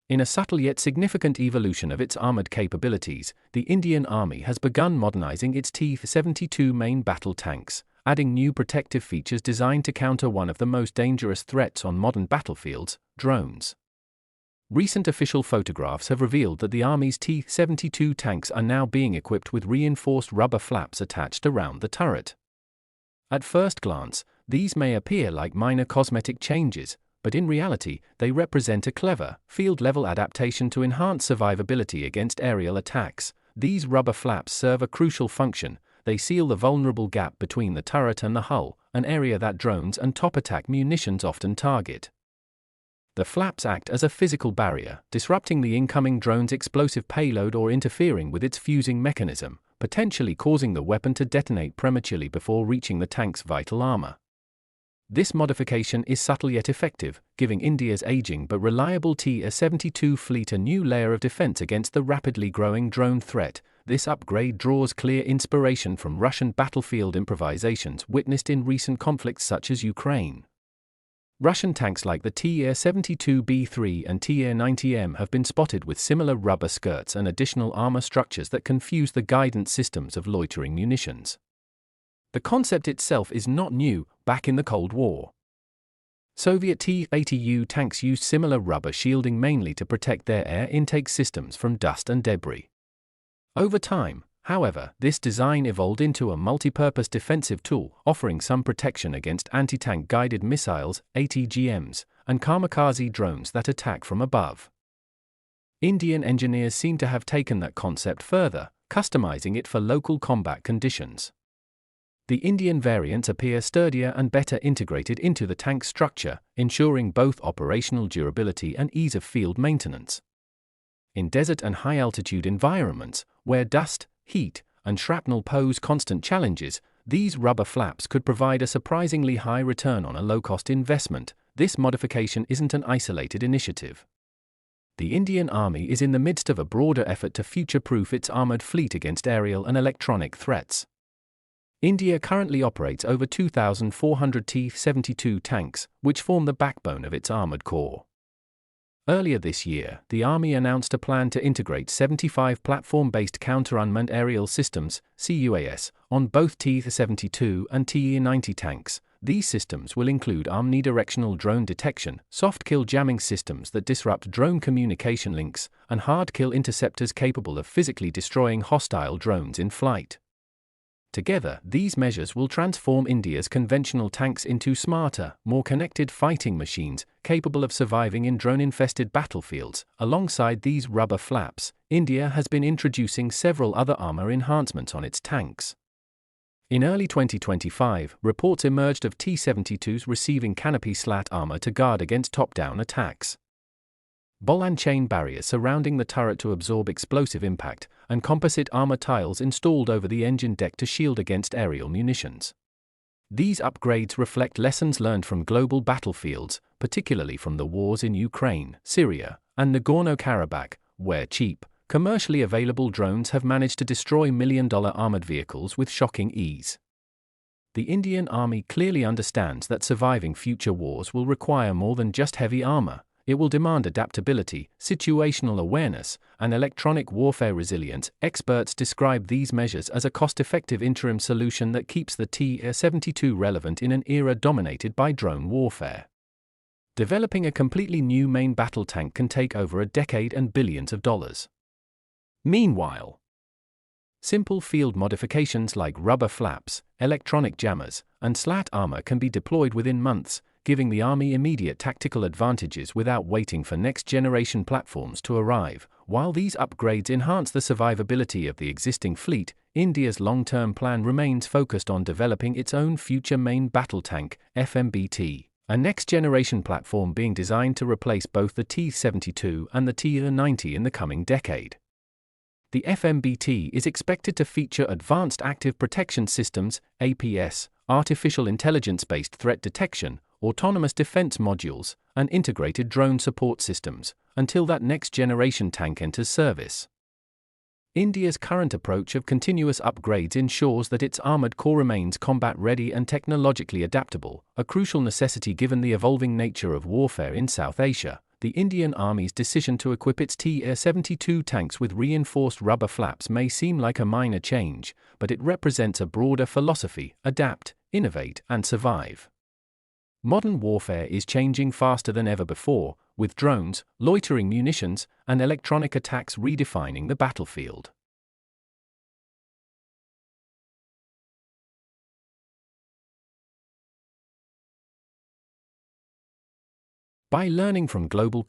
In a subtle yet significant evolution of its armored capabilities, the Indian Army has begun modernizing its T-72 main battle tanks, adding new protective features designed to counter one of the most dangerous threats on modern battlefields: drones. Recent official photographs have revealed that the Army's T-72 tanks are now being equipped with reinforced rubber flaps attached around the turret. At first glance, these may appear like minor cosmetic changes, but in reality, they represent a clever, field-level adaptation to enhance survivability against aerial attacks. These rubber flaps serve a crucial function. They seal the vulnerable gap between the turret and the hull, an area that drones and top-attack munitions often target. The flaps act as a physical barrier, disrupting the incoming drone's explosive payload or interfering with its fusing mechanism, potentially causing the weapon to detonate prematurely before reaching the tank's vital armor. This modification is subtle yet effective, giving India's aging but reliable T-72 fleet a new layer of defense against the rapidly growing drone threat. This upgrade draws clear inspiration from Russian battlefield improvisations witnessed in recent conflicts such as Ukraine. Russian tanks like the T-72B3 and T-90M have been spotted with similar rubber skirts and additional armor structures that confuse the guidance systems of loitering munitions. The concept itself is not new. Back in the Cold War, Soviet T-72 tanks used similar rubber shielding mainly to protect their air intake systems from dust and debris. Over time, however, this design evolved into a multi-purpose defensive tool, offering some protection against anti-tank guided missiles, ATGMs, and kamikaze drones that attack from above. Indian engineers seem to have taken that concept further, customizing it for local combat conditions. The Indian variants appear sturdier and better integrated into the tank structure, ensuring both operational durability and ease of field maintenance. In desert and high-altitude environments, where dust, heat, and shrapnel pose constant challenges, these rubber flaps could provide a surprisingly high return on a low-cost investment. This modification isn't an isolated initiative. The Indian Army is in the midst of a broader effort to future-proof its armored fleet against aerial and electronic threats. India currently operates over 2,400 T-72 tanks, which form the backbone of its armored corps. Earlier this year, the Army announced a plan to integrate 75 platform-based counter-unmanned aerial systems, CUAS, on both T-72 and T-90 tanks. These systems will include omnidirectional drone detection, soft-kill jamming systems that disrupt drone communication links, and hard-kill interceptors capable of physically destroying hostile drones in flight. Together, these measures will transform India's conventional tanks into smarter, more connected fighting machines, capable of surviving in drone-infested battlefields. Alongside these rubber flaps, India has been introducing several other armor enhancements on its tanks. In early 2025, reports emerged of T-72s receiving canopy slat armor to guard against top-down attacks. Ball and chain barriers surrounding the turret to absorb explosive impact, and composite armor tiles installed over the engine deck to shield against aerial munitions. These upgrades reflect lessons learned from global battlefields, particularly from the wars in Ukraine, Syria, and Nagorno-Karabakh, where cheap, commercially available drones have managed to destroy million-dollar armored vehicles with shocking ease. The Indian Army clearly understands that surviving future wars will require more than just heavy armor. It will demand adaptability, situational awareness, and electronic warfare resilience. Experts describe these measures as a cost-effective interim solution that keeps the T-72 relevant in an era dominated by drone warfare. Developing a completely new main battle tank can take over a decade and billions of dollars. Meanwhile, simple field modifications like rubber flaps, electronic jammers, and slat armor can be deployed within months, giving the Army immediate tactical advantages without waiting for next-generation platforms to arrive. While these upgrades enhance the survivability of the existing fleet, India's long-term plan remains focused on developing its own future main battle tank, MBT, a next-generation platform being designed to replace both the T-72 and the T-90 in the coming decade. The MBT is expected to feature advanced active protection systems, APS, artificial intelligence-based threat detection, autonomous defense modules, and integrated drone support systems, until that next-generation tank enters service. India's current approach of continuous upgrades ensures that its armored core remains combat-ready and technologically adaptable, a crucial necessity given the evolving nature of warfare in South Asia. the Indian Army's decision to equip its T-72 tanks with reinforced rubber flaps may seem like a minor change, but it represents a broader philosophy: adapt, innovate, and survive. Modern warfare is changing faster than ever before, with drones, loitering munitions, and electronic attacks redefining the battlefield. By learning from global